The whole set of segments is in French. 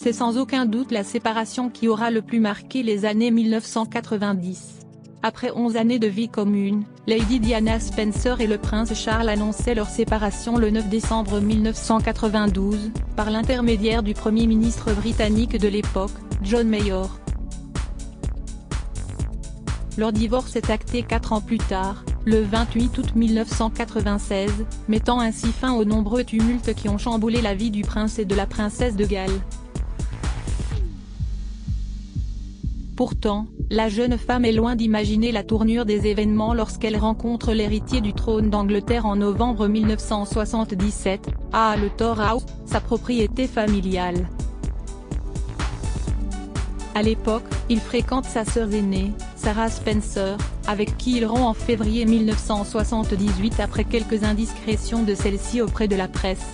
C'est sans aucun doute la séparation qui aura le plus marqué les années 1990. Après 11 années de vie commune, Lady Diana Spencer et le prince Charles annonçaient leur séparation le 9 décembre 1992, par l'intermédiaire du Premier ministre britannique de l'époque, John Major. Leur divorce est acté 4 ans plus tard, le 28 août 1996, mettant ainsi fin aux nombreux tumultes qui ont chamboulé la vie du prince et de la princesse de Galles. Pourtant, la jeune femme est loin d'imaginer la tournure des événements lorsqu'elle rencontre l'héritier du trône d'Angleterre en novembre 1977, à le Tor House, sa propriété familiale. À l'époque, il fréquente sa sœur aînée, Sarah Spencer, avec qui il rompt en février 1978 après quelques indiscrétions de celle-ci auprès de la presse.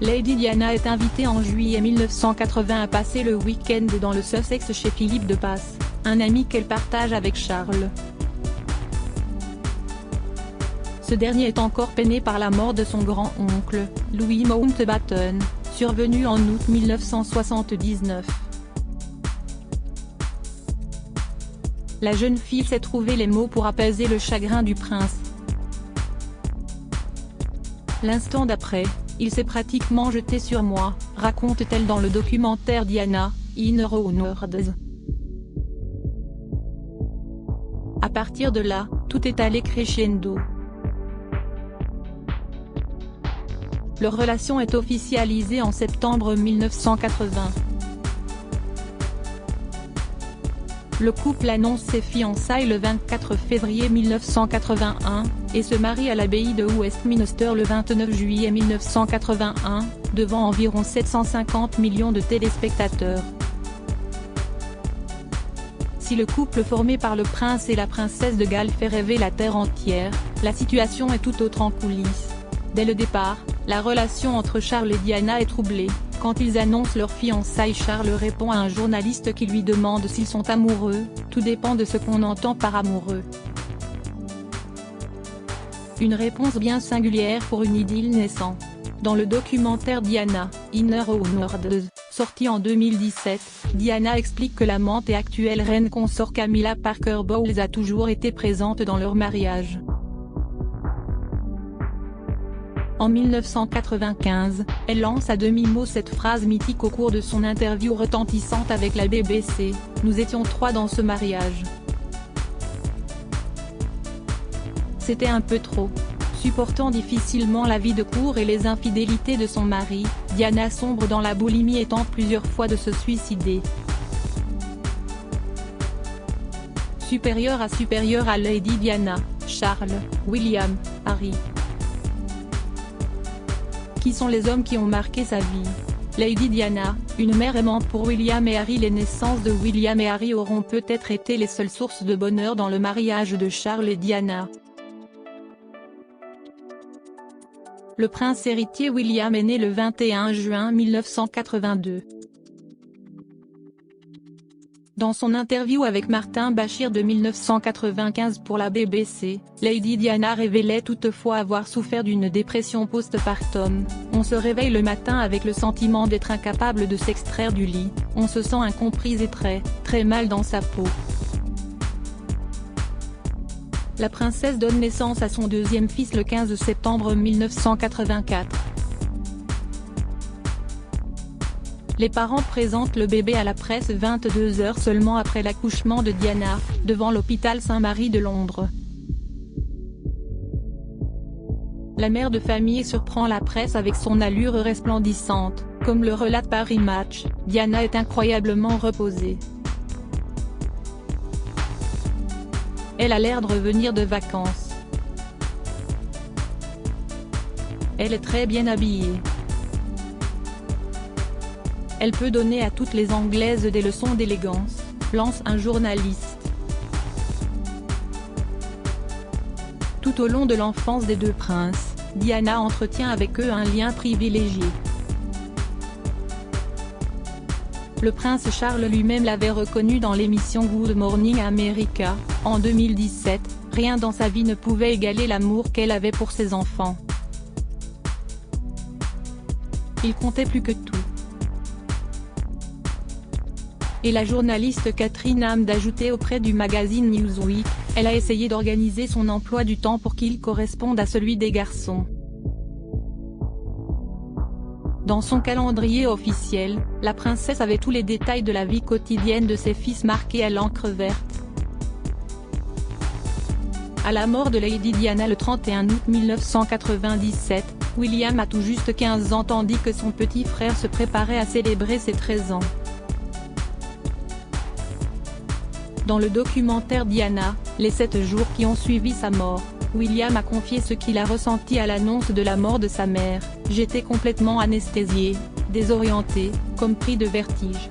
Lady Diana est invitée en juillet 1980 à passer le week-end dans le Sussex chez Philippe de Passe, un ami qu'elle partage avec Charles. Ce dernier est encore peiné par la mort de son grand-oncle, Louis Mountbatten, survenu en août 1979. La jeune fille sait trouver les mots pour apaiser le chagrin du prince. L'instant d'après, il s'est pratiquement jeté sur moi, raconte-t-elle dans le documentaire Diana, Inner Worlds. À partir de là, tout est allé crescendo. Leur relation est officialisée en septembre 1980. Le couple annonce ses fiançailles le 24 février 1981, et se marie à l'abbaye de Westminster le 29 juillet 1981, devant environ 750 millions de téléspectateurs. Si le couple formé par le prince et la princesse de Galles fait rêver la terre entière, la situation est tout autre en coulisses. Dès le départ, la relation entre Charles et Diana est troublée. Quand ils annoncent leur fiançailles, Charles répond à un journaliste qui lui demande s'ils sont amoureux, tout dépend de ce qu'on entend par amoureux. Une réponse bien singulière pour une idylle naissant. Dans le documentaire Diana, Inner Worlds, sorti en 2017, Diana explique que l'amante et actuelle reine consort Camilla Parker Bowles a toujours été présente dans leur mariage. En 1995, elle lance à demi-mot cette phrase mythique au cours de son interview retentissante avec la BBC, « Nous étions 3 dans ce mariage. C'était un peu trop. » Supportant difficilement la vie de cour et les infidélités de son mari, Diana sombre dans la boulimie et tente plusieurs fois de se suicider. Supérieur à Lady Diana, Charles, William, Harry. Qui sont les hommes qui ont marqué sa vie? Lady Diana, une mère aimante pour William et Harry. Les naissances de William et Harry auront peut-être été les seules sources de bonheur dans le mariage de Charles et Diana. Le prince héritier William est né le 21 juin 1982. Dans son interview avec Martin Bashir de 1995 pour la BBC, Lady Diana révélait toutefois avoir souffert d'une dépression post-partum. « On se réveille le matin avec le sentiment d'être incapable de s'extraire du lit, on se sent incomprise et très mal dans sa peau. » La princesse donne naissance à son deuxième fils le 15 septembre 1984. Les parents présentent le bébé à la presse 22 heures seulement après l'accouchement de Diana, devant l'hôpital Saint-Marie de Londres. La mère de famille surprend la presse avec son allure resplendissante, comme le relate Paris Match, Diana est incroyablement reposée. Elle a l'air de revenir de vacances. Elle est très bien habillée. Elle peut donner à toutes les Anglaises des leçons d'élégance, lance un journaliste. Tout au long de l'enfance des deux princes, Diana entretient avec eux un lien privilégié. Le prince Charles lui-même l'avait reconnu dans l'émission Good Morning America, en 2017, rien dans sa vie ne pouvait égaler l'amour qu'elle avait pour ses enfants. il comptait plus que tout. Et la journaliste Catherine Ham d'ajouter auprès du magazine Newsweek, elle a essayé d'organiser son emploi du temps pour qu'il corresponde à celui des garçons. Dans son calendrier officiel, la princesse avait tous les détails de la vie quotidienne de ses fils marqués à l'encre verte. À la mort de Lady Diana le 31 août 1997, William a tout juste 15 ans tandis que son petit frère se préparait à célébrer ses 13 ans. Dans le documentaire Diana, les 7 jours qui ont suivi sa mort, William a confié ce qu'il a ressenti à l'annonce de la mort de sa mère: « J'étais complètement anesthésié, désorienté, comme pris de vertige.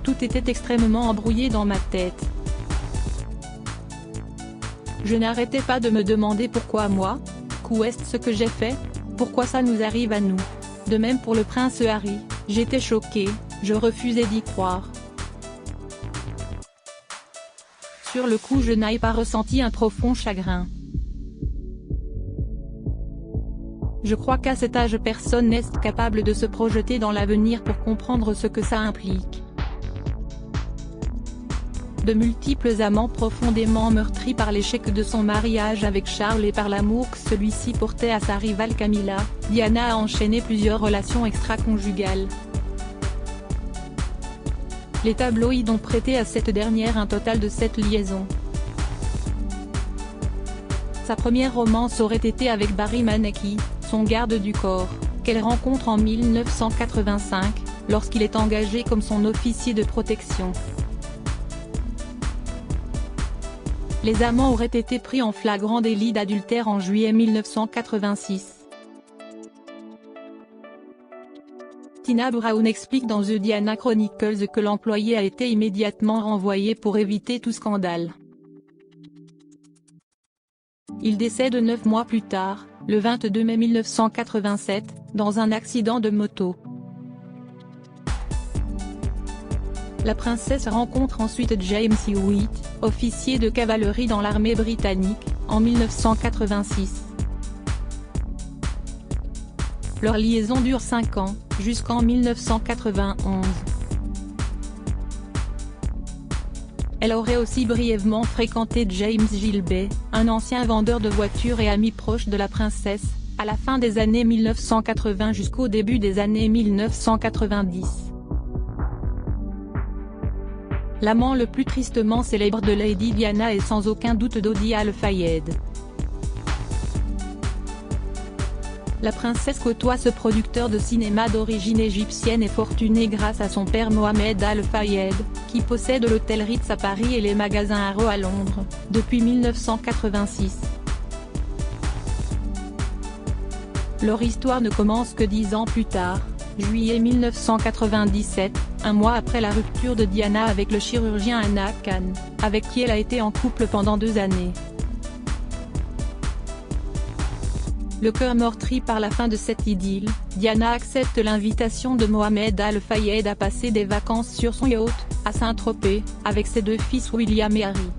Tout était extrêmement embrouillé dans ma tête. Je n'arrêtais pas de me demander pourquoi moi? Qu'est-ce ce que j'ai fait? Pourquoi ça nous arrive à nous? De même pour le prince Harry, j'étais choqué, je refusais d'y croire. Sur le coup je n'ai pas ressenti un profond chagrin. Je crois qu'à cet âge personne n'est capable de se projeter dans l'avenir pour comprendre ce que ça implique. De multiples amants profondément meurtris par l'échec de son mariage avec Charles et par l'amour que celui-ci portait à sa rivale Camilla, Diana a enchaîné plusieurs relations extra-conjugales. Les tabloïds ont prêté à cette dernière un total de 7 liaisons. Sa première romance aurait été avec Barry Maneki, son garde du corps, qu'elle rencontre en 1985, lorsqu'il est engagé comme son officier de protection. Les amants auraient été pris en flagrant délit d'adultère en juillet 1986. Tina Brown explique dans The Diana Chronicles que l'employé a été immédiatement renvoyé pour éviter tout scandale. Il décède 9 mois plus tard, le 22 mai 1987, dans un accident de moto. La princesse rencontre ensuite James Hewitt, officier de cavalerie dans l'armée britannique, en 1986. Leur liaison dure 5 ans, jusqu'en 1991. Elle aurait aussi brièvement fréquenté James Gilbey, un ancien vendeur de voitures et ami proche de la princesse, à la fin des années 1980 jusqu'au début des années 1990. L'amant le plus tristement célèbre de Lady Diana est sans aucun doute Dodi Al-Fayed. La princesse côtoie ce producteur de cinéma d'origine égyptienne et fortuné grâce à son père Mohamed Al-Fayed, qui possède l'hôtel Ritz à Paris et les magasins Harrods à Londres, depuis 1986. Leur histoire ne commence que 10 ans plus tard, juillet 1997, un mois après la rupture de Diana avec le chirurgien Anna Khan, avec qui elle a été en couple pendant 2 années. Le cœur meurtri par la fin de cette idylle, Diana accepte l'invitation de Mohamed Al-Fayed à passer des vacances sur son yacht, à Saint-Tropez, avec ses 2 fils William et Harry.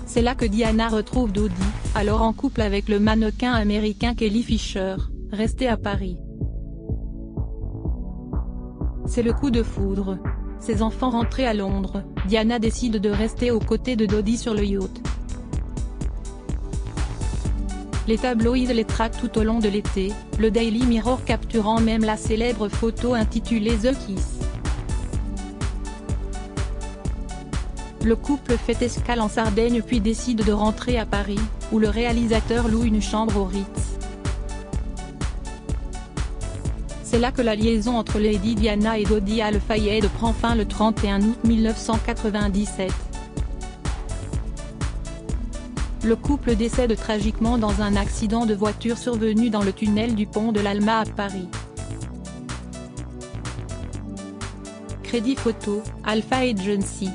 C'est là que Diana retrouve Dodi, alors en couple avec le mannequin américain Kelly Fisher, resté à Paris. C'est le coup de foudre. Ses enfants rentrés à Londres, Diana décide de rester aux côtés de Dodi sur le yacht. Les tabloïds les traquent tout au long de l'été, le Daily Mirror capturant même la célèbre photo intitulée The Kiss. Le couple fait escale en Sardaigne puis décide de rentrer à Paris, où le réalisateur loue une chambre au Ritz. C'est là que la liaison entre Lady Diana et Dodi Al-Fayed prend fin le 31 août 1997. Le couple décède tragiquement dans un accident de voiture survenu dans le tunnel du pont de l'Alma à Paris. Crédit photo, Alpha Agency.